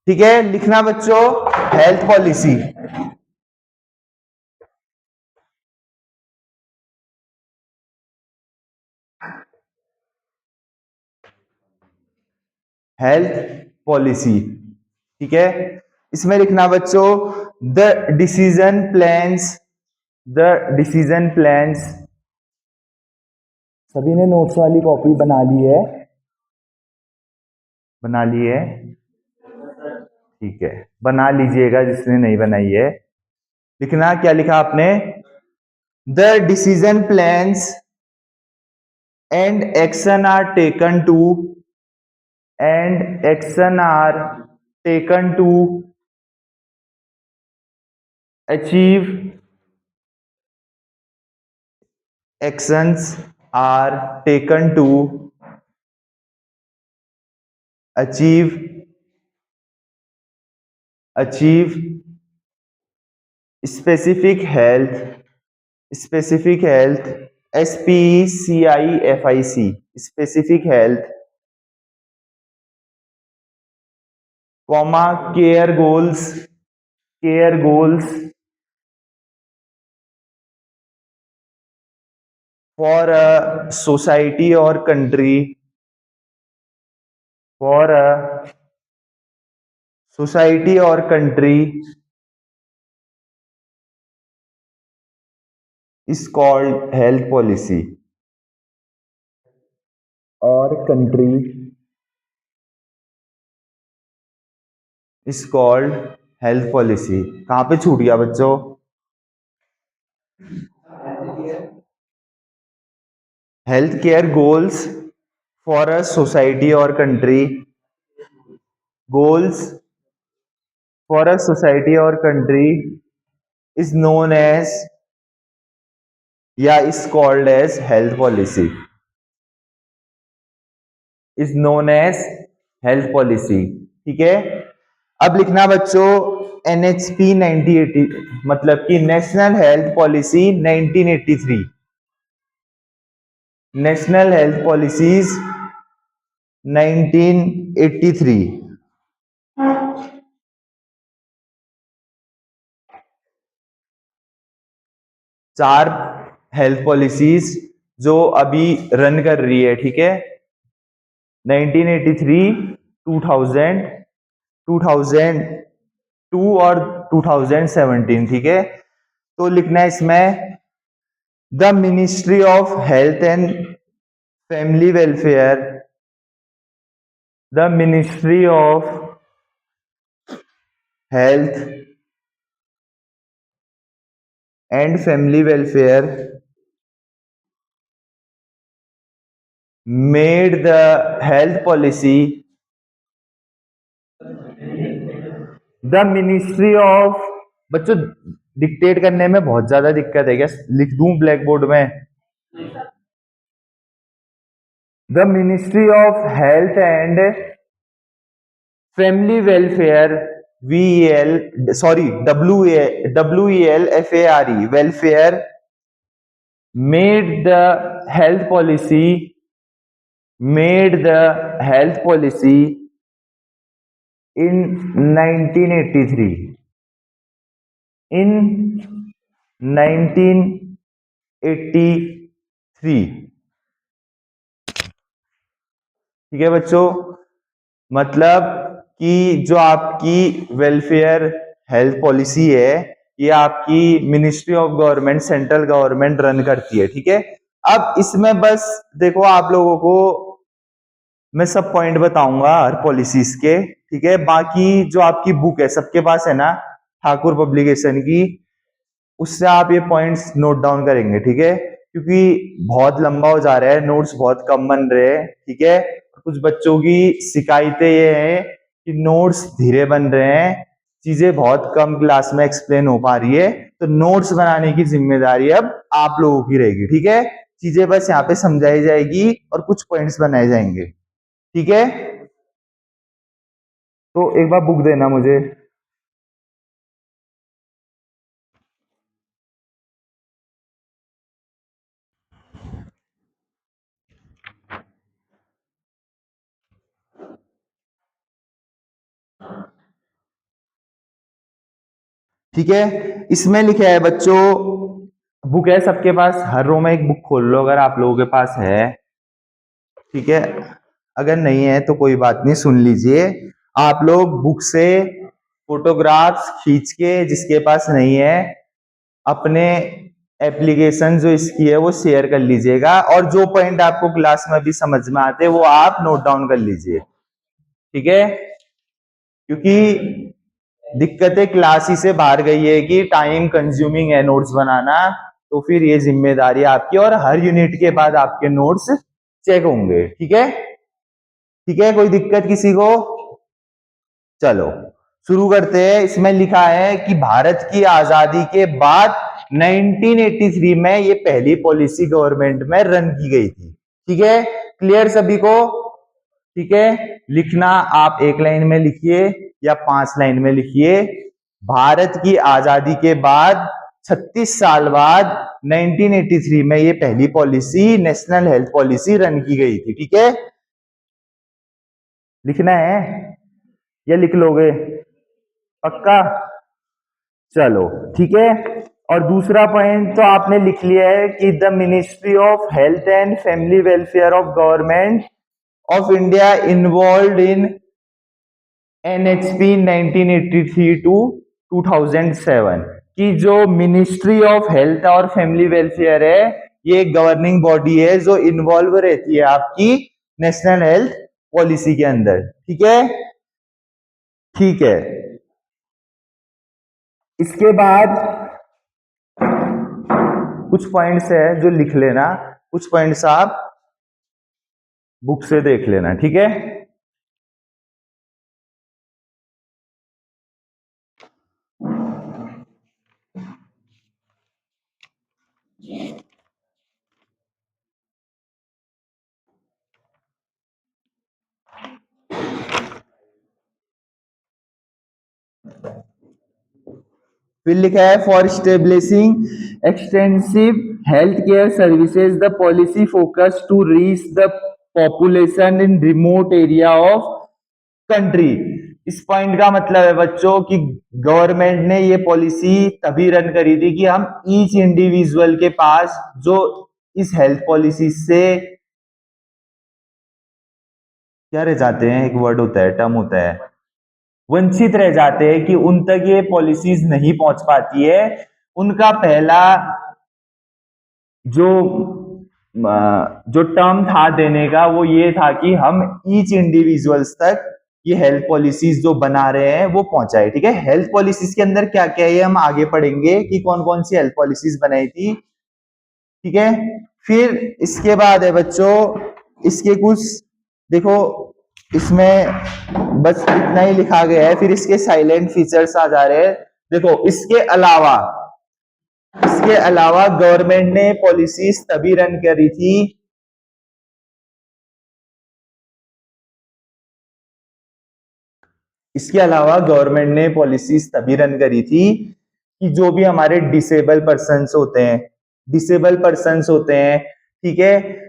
ठीक है, लिखना बच्चों हेल्थ पॉलिसी। हेल्थ पॉलिसी, ठीक है। इसमें लिखना बच्चों the decision plans, the decision plans. सभी ने नोट्स वाली कॉपी बना ली है? बना ली है, ठीक है, बना लीजिएगा जिसने नहीं बनाई है। लिखना क्या लिखा आपने, the decision plans and action are taken to, and action are taken to achieve, actions are taken to achieve specific health, specific health, SPECIFIC, specific health, comma care goals for a society or country, for a society or country is called health policy, or country is called health policy। कहां पे छूट गया बच्चों, health care goals for a society और country, goals for a society और country is known as, या is called as health policy, is known as health policy, ठीक है। अब लिखना बच्चों NHP 1980, मतलब कि national health policy 1983, national health policies 1983। चार हेल्थ पॉलिसीज जो अभी रन कर रही है, ठीक है, 1983, 2000, 2002 और 2017, ठीक है। तो लिखना है इसमें the ministry of health and family welfare, the ministry of health and family welfare made the health policy, the ministry of, बच्चों डिक्टेट करने में बहुत ज्यादा दिक्कत है क्या, लिख दूं ब्लैक बोर्ड में, the ministry of health and family welfare, VEL, sorry WELFARE, welfare, made the health policy, made the health policy in 1983, इन 1983, ठीक है बच्चों। मतलब कि जो आपकी वेलफेयर हेल्थ पॉलिसी है, ये आपकी ministry of government, central government run करती है, ठीक है। अब इसमें बस देखो आप लोगों को मैं सब पॉइंट बताऊंगा हर पॉलिसीज के, ठीक है। बाकी जो आपकी बुक है सबके पास है ना, ठाकुर पब्लिकेशन की, उससे आप ये पॉइंट्स नोट डाउन करेंगे, ठीक है, क्योंकि बहुत लंबा हो जा रहा है, नोट्स बहुत कम बन रहे हैं, ठीक है। कुछ बच्चों की शिकायतें ये हैं कि नोट्स धीरे बन रहे हैं, चीजें बहुत कम क्लास में एक्सप्लेन हो पा रही है, तो नोट्स बनाने की जिम्मेदारी अब आप लोगों की रहेगी, ठीक है। चीजें बस यहाँ पे समझाई जाएगी और कुछ पॉइंट्स बनाए जाएंगे, ठीक है। तो एक बार बुक देना मुझे। ठीक है। इसमें लिखा है बच्चों, बुक है सबके पास, हर रो में एक बुक खोल लो अगर आप लोगों के पास है, ठीक है। अगर नहीं है तो कोई बात नहीं, सुन लीजिए। आप लोग बुक से फोटोग्राफ्स खींच के, जिसके पास नहीं है, अपने एप्लीकेशन जो इसकी है वो शेयर कर लीजिएगा, और जो पॉइंट आपको क्लास में भी समझ में आते हैं वो आप नोट डाउन कर लीजिए, ठीक है। क्योंकि दिक्कतें क्लास ही से बाहर गई है कि टाइम कंज्यूमिंग है नोट्स बनाना, तो फिर ये जिम्मेदारी आपकी, और हर यूनिट के बाद आपके नोट्स चेक होंगे, ठीक है। ठीक है, कोई दिक्कत किसी को? चलो शुरू करते हैं। इसमें लिखा है कि भारत की आजादी के बाद 1983 में ये पहली पॉलिसी गवर्नमेंट में रन की गई थी, ठीक है। क्लियर सभी को? ठीक है। लिखना आप एक लाइन में लिखिए या 5 लाइन में लिखिए। भारत की आजादी के बाद 36 साल बाद 1983 में ये पहली policy, national health policy run की गई थी, ठीक है। लिखना है या लिख लोगे? पक्का? चलो ठीक है। और दूसरा पॉइंट तो आपने लिख लिया है कि the ministry of health and family welfare of government of India involve in NHP 1983 to 2007 की जो मिनिस्ट्री ऑफ हेल्थ और फैमिली वेलफेयर है, ये एक गवर्निंग बॉडी है जो इन्वॉल्व रहती है आपकी नेशनल हेल्थ पॉलिसी के अंदर, ठीक है। ठीक है, इसके बाद कुछ पॉइंट्स है जो लिख लेना, कुछ पॉइंट्स आप बुक से देख लेना, ठीक है। फिर लिखा है for establishing extensive health care services the policy focus to reach the population in remote area of country. इस पॉइंट का मतलब है बच्चों कि गवर्नमेंट ने ये पॉलिसी तभी रन करी थी कि हम ईच इंडिविजुअल के पास जो इस हेल्थ पॉलिसी से क्या रह जाते हैं, एक वर्ड होता है, टर्म होता है, वंचित रह जाते हैं, कि उन तक ये पॉलिसीज नहीं पहुंच पाती है। उनका पहला जो जो टर्म था देने का वो ये था कि हम ईच इंडिविजुअल्स तक ये हेल्थ पॉलिसीज जो बना रहे हैं वो पहुंचाए, ठीक है। हेल्थ पॉलिसीज के अंदर क्या क्या है ये हम आगे पढ़ेंगे कि कौन कौन सी हेल्थ पॉलिसीज बनाई थी, ठीक है। फिर इसके बाद है बच्चों, इसके कुछ देखो, इसमें बस इतना ही लिखा गया है, फिर इसके साइलेंट फीचर्स आ जा रहे हैं। देखो इसके अलावा गवर्नमेंट ने पॉलिसीज तभी रन करी थी, इसके अलावा गवर्नमेंट ने पॉलिसीज तभी रन करी थी कि जो भी हमारे डिसेबल पर्सन्स होते हैं, ठीक है,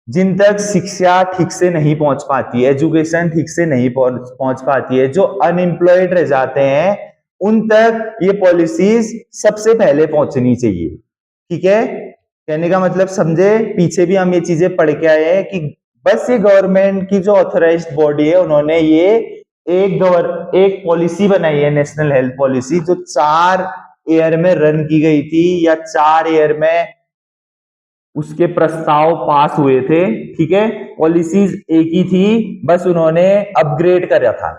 जिन तक शिक्षा ठीक से नहीं पहुंच पाती है, एजुकेशन ठीक से नहीं पहुंच पाती है, जो अनएम्प्लॉयड रह जाते हैं, उन तक ये पॉलिसीज सबसे पहले पहुंचनी चाहिए, ठीक है। कहने का मतलब समझे, पीछे भी हम ये चीजें पढ़ के आए हैं कि बस ये गवर्नमेंट की जो ऑथराइज्ड बॉडी है उन्होंने ये एक पॉलिसी बनाई है, नेशनल हेल्थ पॉलिसी, जो 4 ईयर में रन की गई थी, या 4 ईयर में उसके प्रस्ताव पास हुए थे, ठीक है। पॉलिसीज एक ही थी, बस उन्होंने अपग्रेड करा था,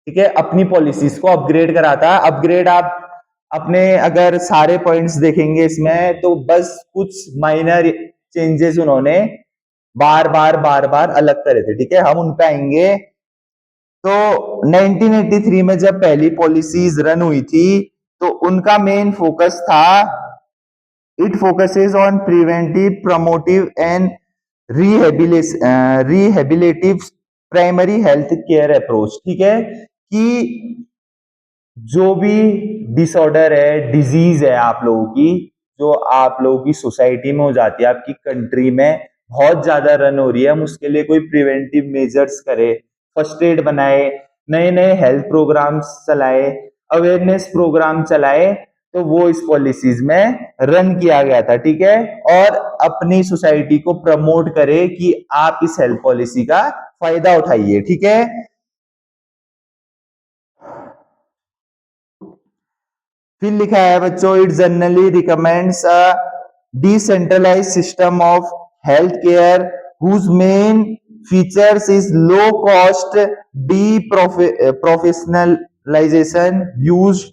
ठीक है, अपनी पॉलिसीज को अपग्रेड करा था। अपग्रेड आप अपने अगर सारे पॉइंट्स देखेंगे इसमें तो बस कुछ माइनर चेंजेस उन्होंने बार बार अलग करे थे, ठीक है, हम उन पे आएंगे। तो 1983 में जब पहली पॉलिसीज रन हुई थी तो उनका मेन फोकस था, it focuses on preventive, promotive and rehabilitative primary health care approach, ठीक है। कि जो भी डिसऑर्डर है, डिजीज है आप लोगों की, जो आप लोगों की सोसाइटी में हो जाती है, आपकी कंट्री में बहुत ज्यादा रन हो रही है, हम उसके लिए कोई प्रिवेंटिव मेजर्स करें, फर्स्ट एड बनाए, नए नए हेल्थ प्रोग्राम्स चलाए, अवेयरनेस प्रोग्राम चलाए, तो वो इस पॉलिसीज में रन किया गया था, ठीक है। और अपनी सोसाइटी को प्रमोट करे कि आप इस हेल्थ पॉलिसी का फायदा उठाइए, ठीक है। फिर लिखा है बच्चों, it generally recommends a decentralize system of health care whose main features is low cost, deprofessionalization, use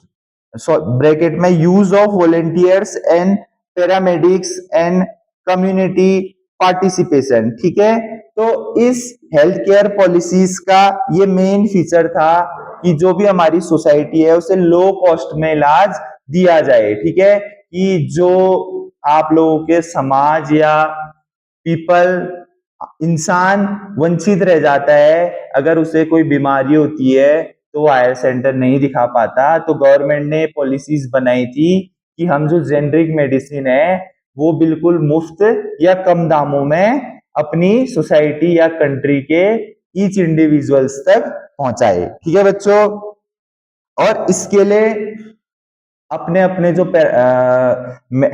bracket में use of volunteers and paramedics and community participation, ठीक है। तो इस हेल्थ केयर पॉलिसीज का ये मेन फीचर था कि जो भी हमारी सोसाइटी है उसे लो कॉस्ट में इलाज दिया जाए, ठीक है। कि जो आप लोगों के समाज या पीपल, इंसान वंचित रह जाता है, अगर उसे कोई बीमारी होती है तो वो हायर सेंटर नहीं दिखा पाता, तो गवर्नमेंट ने पॉलिसीज बनाई थी कि हम जो जेनरिक मेडिसिन है वो बिल्कुल मुफ्त या कम दामों में अपनी सोसाइटी या कंट्री के ईच इंडिविजुअल्स तक पहुंचाए, ठीक है बच्चों। और इसके लिए अपने अपने जो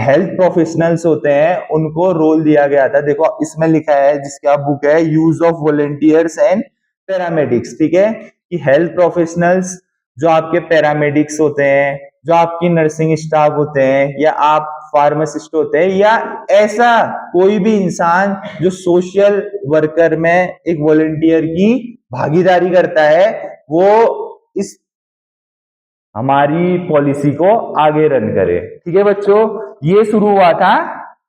हेल्थ प्रोफेशनल्स होते हैं उनको रोल दिया गया था। देखो इसमें लिखा है, जिसका बुक है use of volunteers and paramedics, ठीक है। कि हेल्थ प्रोफेशनल्स जो आपके पैरामेडिक्स होते हैं, जो आपकी नर्सिंग स्टाफ होते हैं, या आप फार्मासिस्ट होते हैं, या ऐसा कोई भी इंसान जो सोशल वर्कर में एक वॉलेंटियर की भागीदारी करता है, वो इस हमारी पॉलिसी को आगे रन करे, ठीक है बच्चों। ये शुरू हुआ था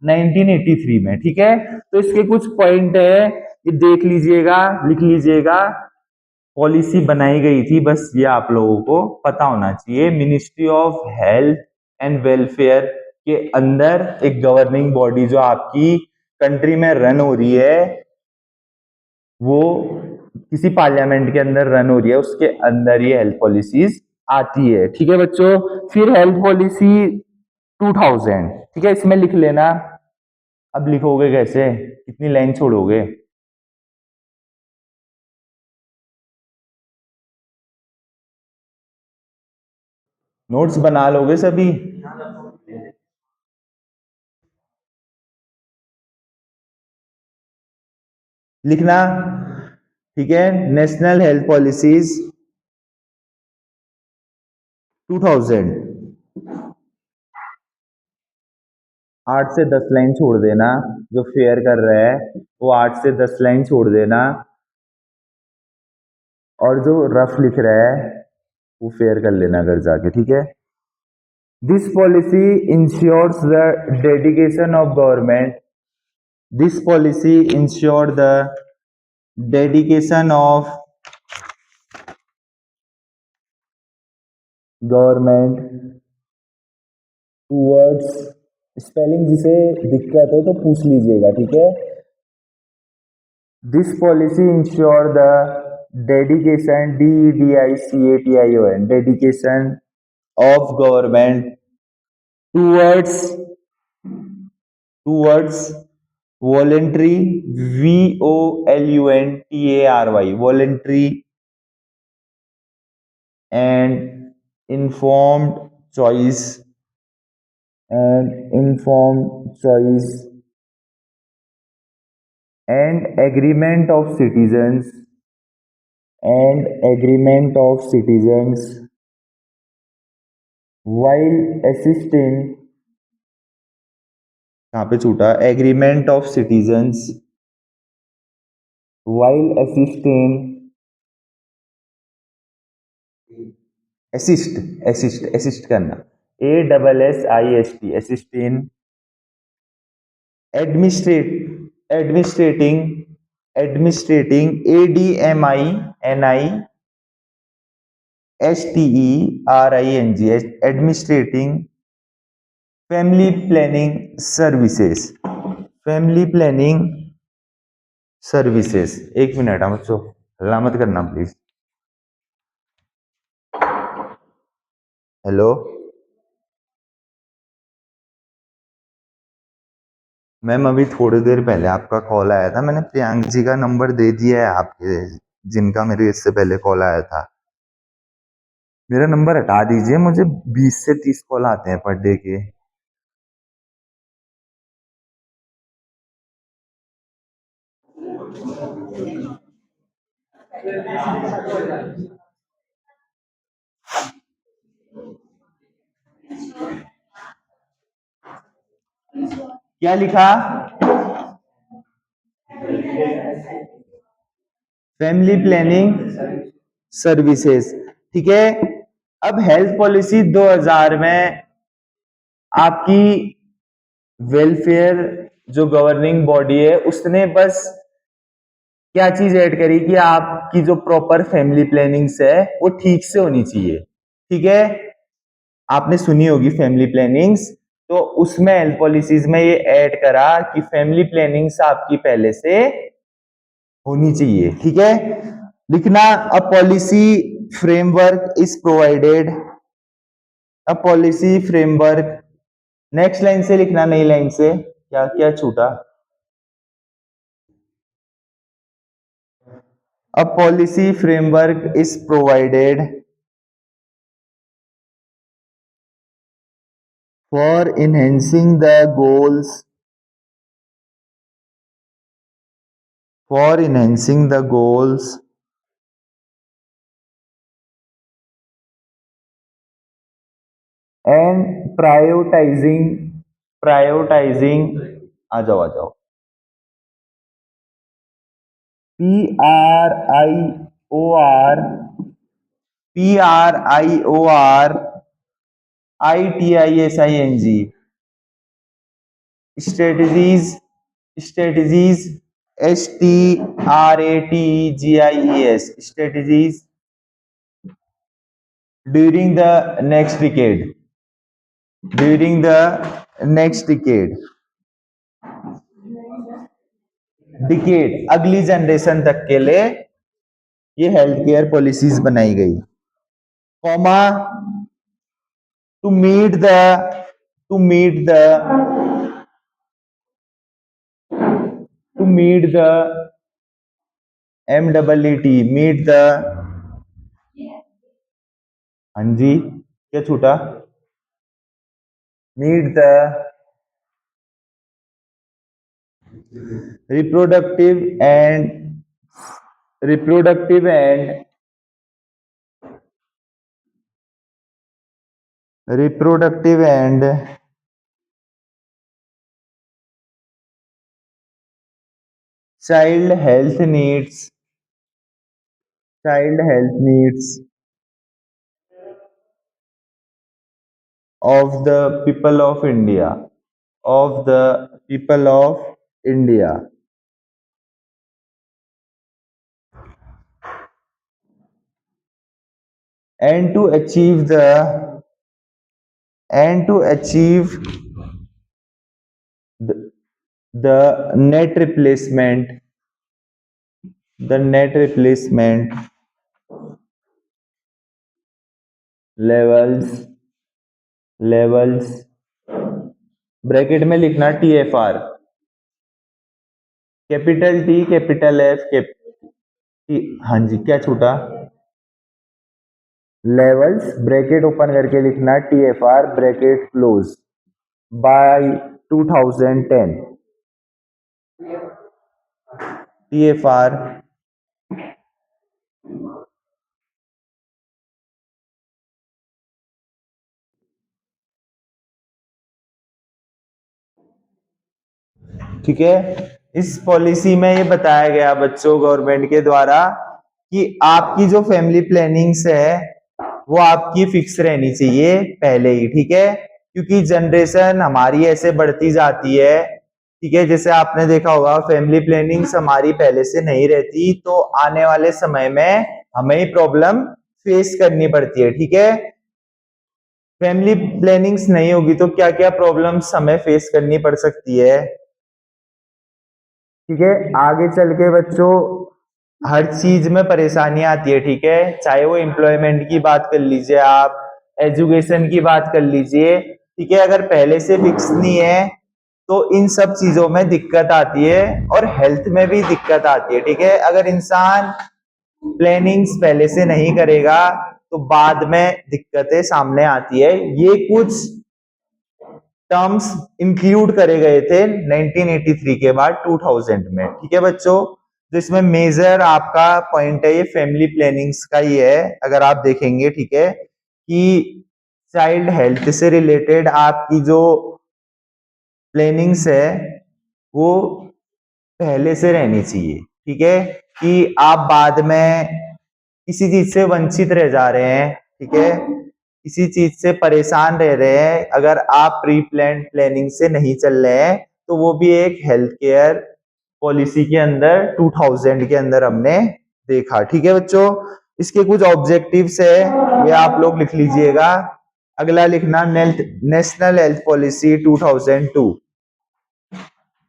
1983 में, ठीक है। तो इसके कुछ पॉइंट है, ये देख लीजिएगा, लिख लीजिएगा। पॉलिसी बनाई गई थी, बस ये आप लोगों को पता होना चाहिए, ministry of health and welfare के अंदर एक गवर्निंग बॉडी जो आपकी कंट्री में रन हो रही है, वो किसी पार्लियामेंट के अंदर रन हो रही है, उसके अंदर ये हेल्थ पॉलिसीज आती है, ठीक है बच्चों। फिर हेल्थ पॉलिसी 2000, ठीक है, इसमें लिख लेना। अब लिखोगे कैसे, कितनी लाइन छोड़ोगे? नोट्स बना लोगे सभी? लिखना, ठीक है। नेशनल हेल्थ पॉलिसीज 2000, 8 से 10 लाइन छोड़ देना। जो फेयर कर रहा है वो 8 से 10 लाइन छोड़ देना, और जो रफ लिख रहा है वो फेयर कर लेना घर जाके, ठीक है। This policy ensures the dedication of government, this policy ensure the dedication of government towards, spelling जिसे दिक्कत हो तो पूछ लीजिएगा, ठीक है। This policy ensure the dedication, DEDICATION, dedication of government towards, towards voluntary, VOLUNTARY, voluntary and informed choice, and informed choice and agreement of citizens, and agreement of citizens while assisting, कहाँ पे छूटा, agreement of citizens while assisting, assist, assist करना, ASSIST, assist in administrating, ADMINISTERING, administrating family planning services, family planning services. 1 minute हाँ बच्चों, हल्ला मत करना please. Hello ma'am, अभी थोड़ी देर पहले आपका कॉल आया था, मैंने प्रियांक जी का नंबर दे दिया है आपके, जिनका मेरे इससे पहले कॉल आया था। मेरा नंबर हटा दीजिए, मुझे 20 से 30 कॉल आते हैं पर डे के। क्या लिखा? Family planning services. ठीक है। अब हेल्थ पॉलिसी 2000 में आपकी वेलफेयर जो गवर्निंग बॉडी है उसने बस क्या चीज ऐड करी कि आपकी जो प्रॉपर फैमिली प्लानिंग्स है वो ठीक से होनी चाहिए। ठीक है। आपने सुनी होगी फैमिली प्लानिंग्स, तो उसमें हेल्थ पॉलिसीज में ये ऐड करा कि फैमिली प्लानिंग्स आपकी पहले से होनी चाहिए। ठीक है। लिखना, a policy framework is provided, a policy framework. Next line से लिखना, नई लाइन से। क्या क्या छूटा? A policy framework is provided for enhancing the goals, for enhancing the goals and prioritizing आ जाओ PRIORITISING strategies strategies during the next decade, during the next decade अगली generation तक के लिए ये हेल्थ केयर पॉलिसीज बनाई गई। Comma, to meet the to meet the to meet the MEET meet the, हाँ जी क्या छूटा? Meet the reproductive and reproductive and reproductive and child health needs, child health needs of the people of India, of the people of India, and to achieve the and to achieve the net replacement, the net replacement levels bracket में लिखना TFR, capital T capital F हाँ जी क्या छूटा? Levels bracket open करके लिखना TFR bracket close by 2010 TFR। ठीक है। इस पॉलिसी में ये बताया गया बच्चों गवर्नमेंट के द्वारा कि आपकी जो फैमिली प्लानिंग्स है वो आपकी फिक्स रहनी चाहिए पहले ही। ठीक है। क्योंकि जनरेशन हमारी ऐसे बढ़ती जाती है। ठीक है। जैसे आपने देखा होगा फैमिली प्लानिंग्स हमारी पहले से नहीं रहती तो आने वाले समय में हमें ही प्रॉब्लम फेस करनी पड़ती है। ठीक है। फैमिली प्लानिंग्स नहीं होगी तो क्या क्या प्रॉब्लम्स हमें फेस करनी पड़ सकती है। ठीक है। आगे चल के बच्चों हर चीज में परेशानी आती है। ठीक है। चाहे वो एम्प्लॉयमेंट की बात कर लीजिए, आप एजुकेशन की बात कर लीजिए। ठीक है। अगर पहले से फिक्स नहीं है तो इन सब चीजों में दिक्कत आती है और हेल्थ में भी दिक्कत आती है। ठीक है। अगर इंसान प्लानिंग्स पहले से नहीं करेगा तो बाद में दिक्कतें सामने आती है। ये कुछ टर्म्स इंक्लूड करे गए थे 1983 के बाद 2000 में। ठीक है बच्चों, तो इसमें मेजर आपका पॉइंट है ये फैमिली प्लानिंग्स का ही है। अगर आप देखेंगे, ठीक है, कि चाइल्ड हेल्थ से रिलेटेड आपकी जो प्लानिंग्स है वो पहले से रहनी चाहिए। ठीक है, कि आप बाद में किसी चीज से वंचित रह जा रहे हैं, ठीक है, किसी चीज से परेशान रह रहे हैं, अगर आप प्री प्लान प्लानिंग से नहीं चल रहे हैं, तो वो भी एक हेल्थ केयर पॉलिसी के अंदर 2000 के अंदर हमने देखा। ठीक है बच्चों, इसके कुछ ऑब्जेक्टिव्स है, ये आप लोग लिख लीजिएगा। अगला लिखना national health policy 2002,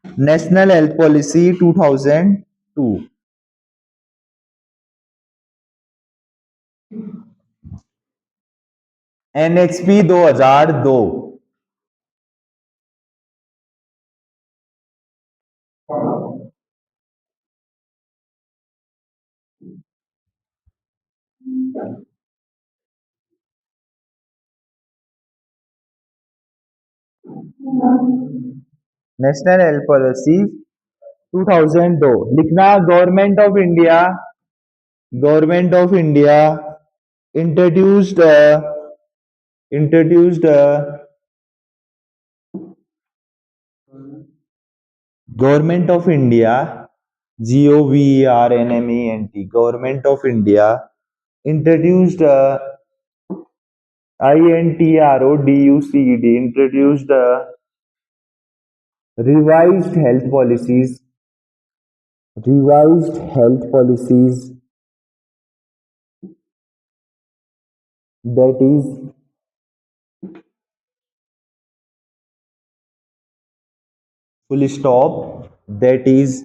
national health policy 2002। NHP 2002, national health policy 2002 लिखना। Government of India introduced introduced government of India GOVERNMENT government of India introduced INTRODUCED introduced revised health policies that is full stop, that is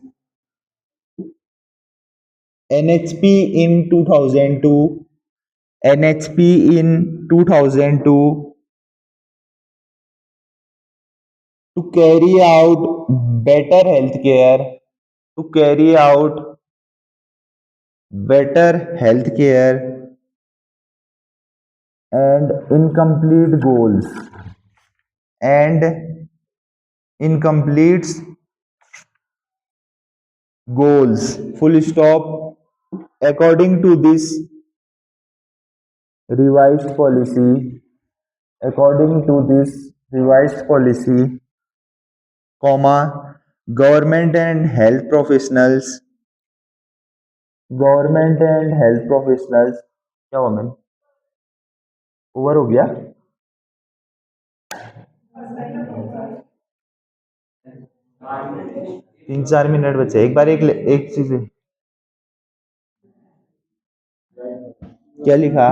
NHP in 2002, NHP in 2002 to carry out better healthcare, to carry out better healthcare and incomplete goals and incomplete goals, full stop. According to this revised policy, according to this revised policy, comma, government and health professionals, government and health professionals, क्या हुआ ma'am, over हो गया? 3-4 minute बचे, एक बार एक चीज क्या लिखा?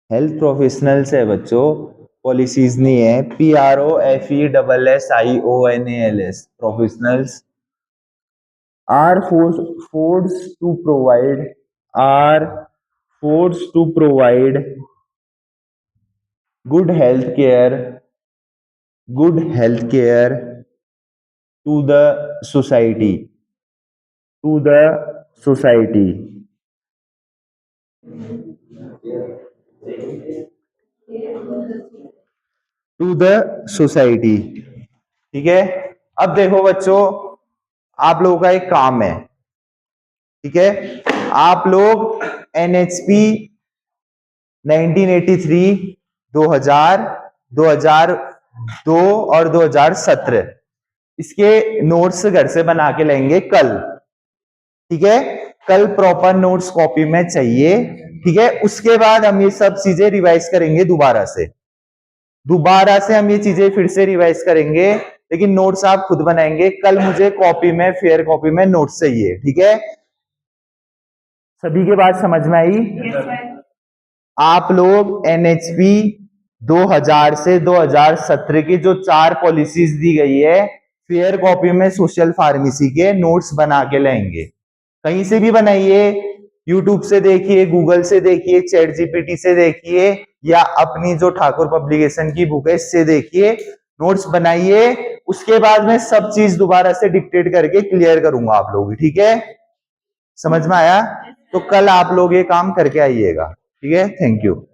हेल्थ प्रोफेशनल्स है बच्चों, पॉलिसीज नहीं है। PROFESSIONALS professionals are forced to provide are forced to provide good health care to the society, to the society, to the society। ठीक है, अब देखो बच्चों, आप लोगों का एक काम है, ठीक है, आप लोग NHP 1983, 2000, 2002 और 2017 इसके नोट्स घर से बना के लेंगे कल। ठीक है, कल प्रॉपर नोट्स कॉपी में चाहिए। ठीक है, उसके बाद हम ये सब चीजें रिवाइज करेंगे दोबारा से हम ये चीजें फिर से रिवाइज करेंगे, लेकिन नोट्स आप खुद बनाएंगे। कल मुझे कॉपी में, फेयर कॉपी में नोट्स चाहिए। ठीक है, सभी के बात समझ में आई? आप लोग NHP 2000 से 2017 की जो 4 पॉलिसीज दी गई है, फेयर कॉपी में सोशल फार्मेसी के नोट्स बना के लाएंगे। कहीं से भी बनाइए, यूट्यूब से देखिए, गूगल से देखिए, चैट GPT से देखिए, या अपनी जो ठाकुर पब्लिकेशन की बुक है इससे देखिए। नोट्स बनाइए, उसके बाद में सब चीज दोबारा से डिक्टेट करके क्लियर करूंगा आप लोग, ठीक है? समझ में आया? तो कल आप लोग ये काम करके आइएगा, ठीक है? Thank you.